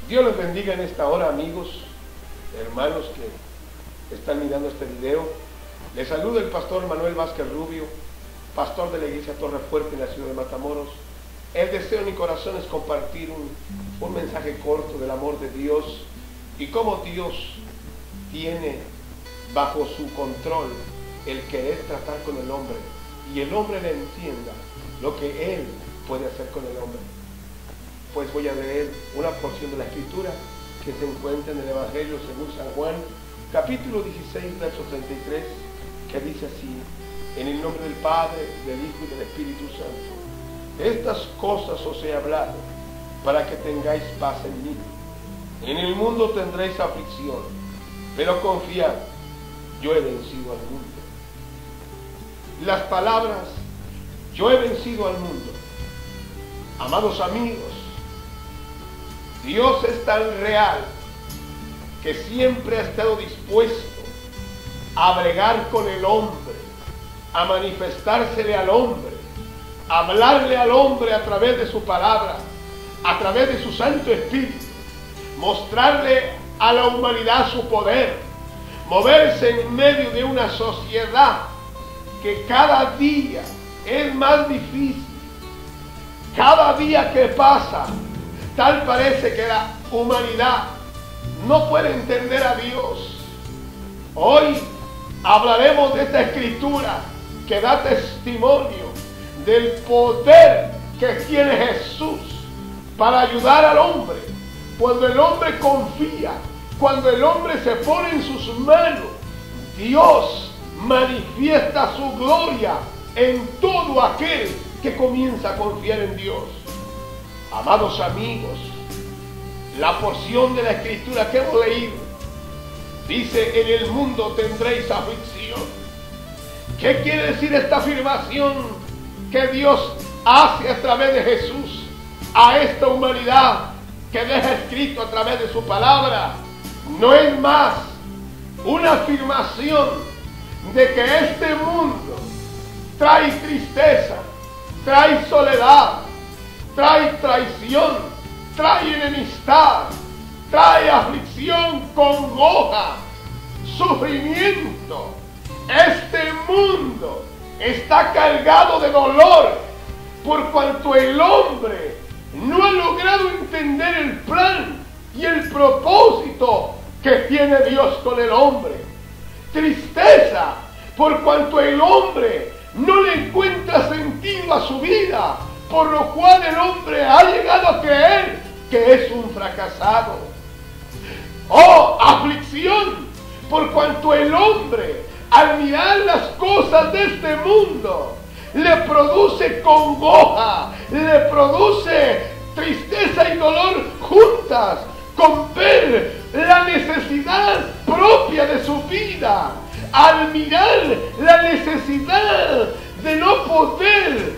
Dios les bendiga en esta hora, amigos, hermanos que están mirando este video. Les saluda el pastor Manuel Vázquez Rubio, pastor de la iglesia Torre Fuerte en la ciudad de Matamoros. El deseo en mi corazón es compartir un mensaje corto del amor de Dios y cómo Dios tiene bajo su control el querer tratar con el hombre y el hombre le entienda lo que Él puede hacer con el hombre. Pues voy a leer una porción de la Escritura que se encuentra en el Evangelio según San Juan, capítulo 16, verso 33, que dice así: en el nombre del Padre, del Hijo y del Espíritu Santo. Estas cosas os he hablado para que tengáis paz en mí. En el mundo tendréis aflicción, pero confiad, yo he vencido al mundo. Las palabras, yo he vencido al mundo. Amados amigos, Dios es tan real que siempre ha estado dispuesto a bregar con el hombre, a manifestársele al hombre, a hablarle al hombre a través de su palabra, a través de su Santo Espíritu, mostrarle a la humanidad su poder, moverse en medio de una sociedad que cada día es más difícil. Cada día que pasa, tal parece que la humanidad no puede entender a Dios. Hoy hablaremos de esta escritura que da testimonio del poder que tiene Jesús para ayudar al hombre. Cuando el hombre confía, cuando el hombre se pone en sus manos, Dios manifiesta su gloria en todo aquel que comienza a confiar en Dios. Amados amigos, la porción de la Escritura que hemos leído dice: en el mundo tendréis aflicción. ¿Qué quiere decir esta afirmación que Dios hace a través de Jesús a esta humanidad que deja escrito a través de su palabra? No es más una afirmación de que este mundo trae tristeza, trae soledad, trae traición, trae enemistad, trae aflicción, congoja, sufrimiento. Este mundo está cargado de dolor por cuanto el hombre no ha logrado entender el plan y el propósito que tiene Dios con el hombre. Tristeza por cuanto el hombre no le encuentra sentido a su vida, por lo cual el hombre ha llegado a creer que es un fracasado. Oh, aflicción por cuanto el hombre, al mirar las cosas de este mundo, le produce congoja, le produce tristeza y dolor juntas, con ver la necesidad propia de su vida, al mirar la necesidad de no poder,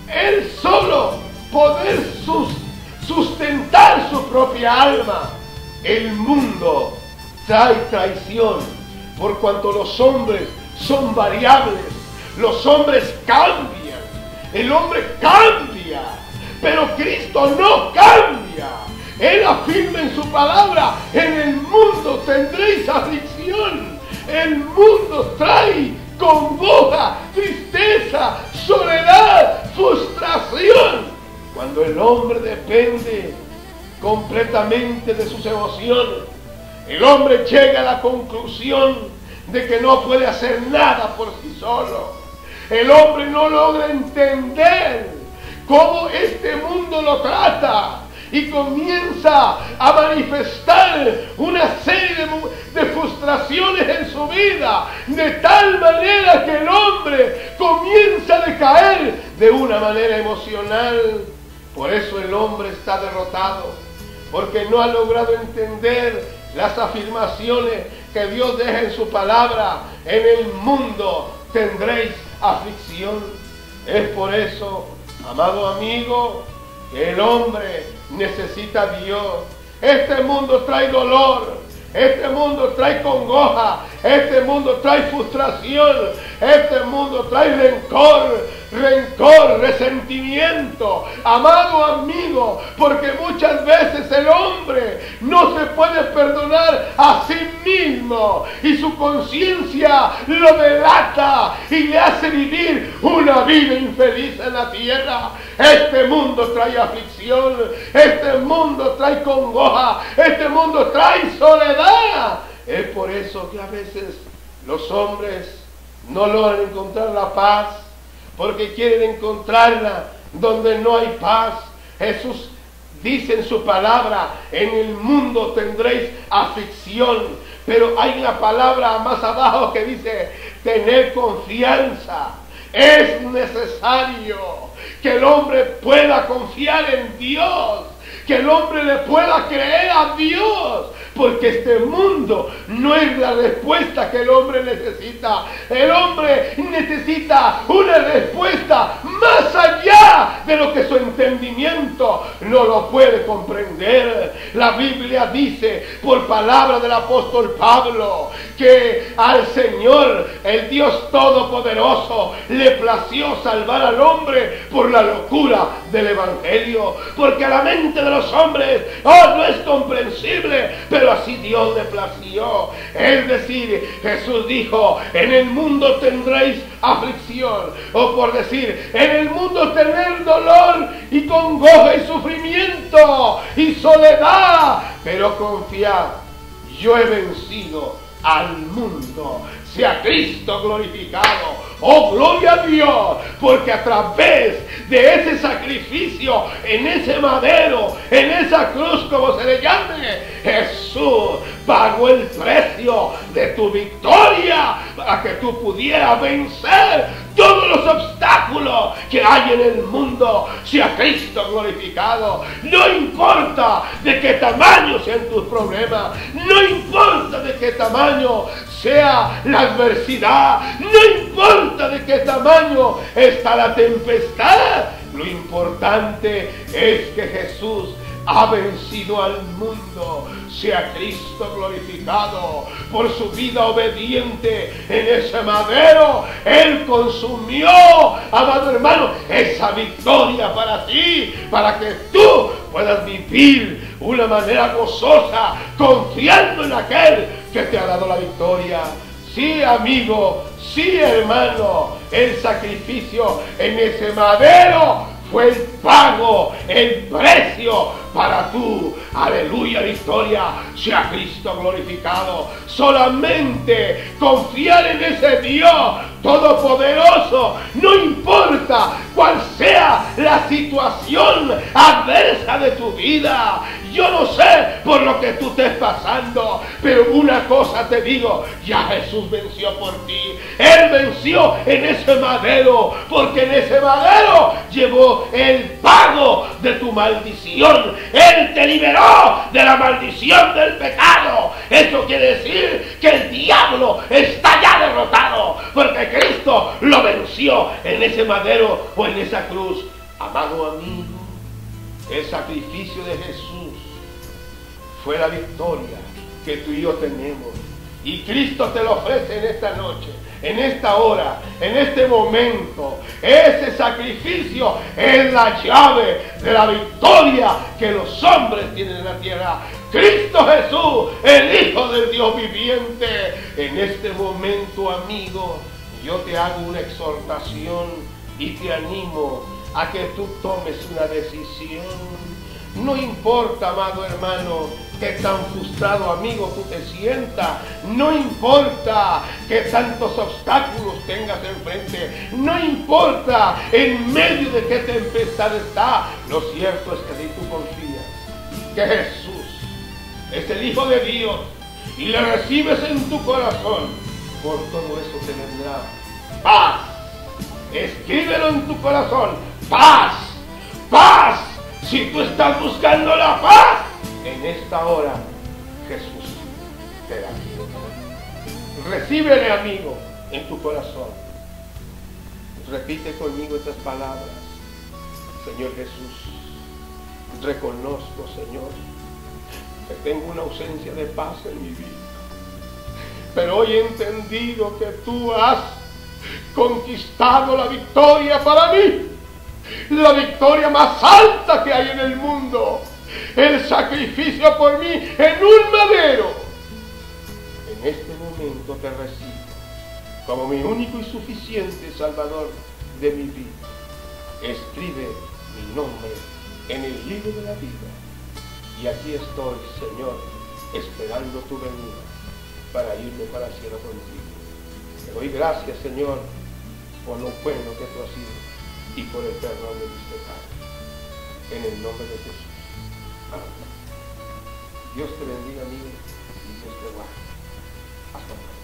él solo poder sustentar su propia alma. El mundo trae traición por cuanto los hombres son variables, los hombres cambian, el hombre cambia, pero Cristo no cambia. Él afirma en su palabra: en el mundo tendréis aflicción. El mundo trae congoja, tristeza, soledad, frustración. Cuando el hombre depende completamente de sus emociones, el hombre llega a la conclusión de que no puede hacer nada por sí solo. El hombre no logra entender cómo este mundo lo trata y comienza a manifestar una serie de frustraciones en su vida, de tal manera que el hombre comienza a decaer de una manera emocional. Por eso el hombre está derrotado, porque no ha logrado entender las afirmaciones que Dios deja en su palabra: en el mundo tendréis aflicción. Es por eso, amado amigo, que el hombre necesita a Dios. Este mundo trae dolor, este mundo trae congoja, este mundo trae frustración, este mundo trae rencor, rencor, resentimiento. Amado amigo, porque muchas veces el hombre no se puede perdonar a sí mismo y su conciencia lo delata y le hace vivir una vida infeliz en la tierra. Este mundo trae aflicción, este mundo trae congoja, este mundo trae soledad. Es por eso que a veces los hombres no logran encontrar la paz, porque quieren encontrarla donde no hay paz. Jesús dice en su palabra: en el mundo tendréis aflicción, pero hay una palabra más abajo que dice: tener confianza. Es necesario que el hombre pueda confiar en Dios, que el hombre le pueda creer a Dios, porque este mundo no es la respuesta que el hombre necesita. El hombre necesita una respuesta más allá de lo que su entendimiento no lo puede comprender. La Biblia dice, por palabra del apóstol Pablo, que al Señor, el Dios Todopoderoso, le plació salvar al hombre por la locura del Evangelio, porque a la mente de los hombres no es comprensible, pero así Dios le plació. Es decir, Jesús dijo: en el mundo tendréis aflicción, o por decir, en el mundo tener dolor y congoja y sufrimiento y soledad, pero confiad, yo he vencido al mundo. Sea Cristo glorificado. Oh, gloria a Dios, porque a través de ese sacrificio, en ese madero, en esa cruz, como se le llame, Jesús pagó el precio de tu victoria para que tú pudieras vencer todos los obstáculos que hay en el mundo. Sea Cristo glorificado. No importa de qué tamaño sean tus problemas, no importa de qué tamaño sea la adversidad, no importa de qué tamaño está la tempestad, lo importante es que Jesús ha vencido al mundo. Sea Cristo glorificado. Por su vida obediente en ese madero, Él consumió, amado hermano, esa victoria para ti, para que tú puedas vivir una manera gozosa, confiando en aquel que te ha dado la victoria. Sí, amigo, sí, hermano, el sacrificio en ese madero fue el pago, el precio para tú. Aleluya, victoria. Sea Cristo glorificado. Solamente confiar en ese Dios Todopoderoso, no importa cuál sea la situación adversa de tu vida. Yo no sé por lo que tú estés pasando, pero una cosa te digo: ya Jesús venció por ti. Él venció en ese madero, porque en ese madero llevó el pago de tu maldición. Él te liberó de la maldición del pecado. Eso quiere decir que el diablo está ya derrotado, porque Cristo lo venció en ese madero o en esa cruz. Amado amigo, el sacrificio de Jesús fue la victoria que tú y yo tenemos. Y Cristo te lo ofrece en esta noche, en esta hora, en este momento. Ese sacrificio es la llave de la victoria que los hombres tienen en la tierra. Cristo Jesús, el Hijo del Dios viviente. En este momento, amigo, yo te hago una exhortación y te animo a que tú tomes una decisión. No importa, amado hermano, que tan frustrado, amigo, tú te sientas. No importa que tantos obstáculos tengas enfrente. No importa en medio de qué tempestad está. Lo cierto es que si tú confías que Jesús es el Hijo de Dios y le recibes en tu corazón, por todo eso te vendrá paz. Escríbelo en tu corazón: paz, paz. Si tú estás buscando la paz, en esta hora Jesús te da. Recíbele, amigo, en tu corazón. Repite conmigo estas palabras: Señor Jesús, reconozco, Señor, que tengo una ausencia de paz en mi vida, pero hoy he entendido que tú has conquistado la victoria para mí, la victoria más alta que hay en el mundo, el sacrificio por mí en un madero. En este momento te recibo como mi único y suficiente Salvador de mi vida. Escribe mi nombre en el libro de la vida. Y aquí estoy, Señor, esperando tu venida para irme para el cielo contigo. Te doy gracias, Señor, por lo bueno que tú has sido y por el perdón de mis pecados. En el nombre de Jesús. Amén. Dios te bendiga, amigo, y Dios te guarde. Hasta luego.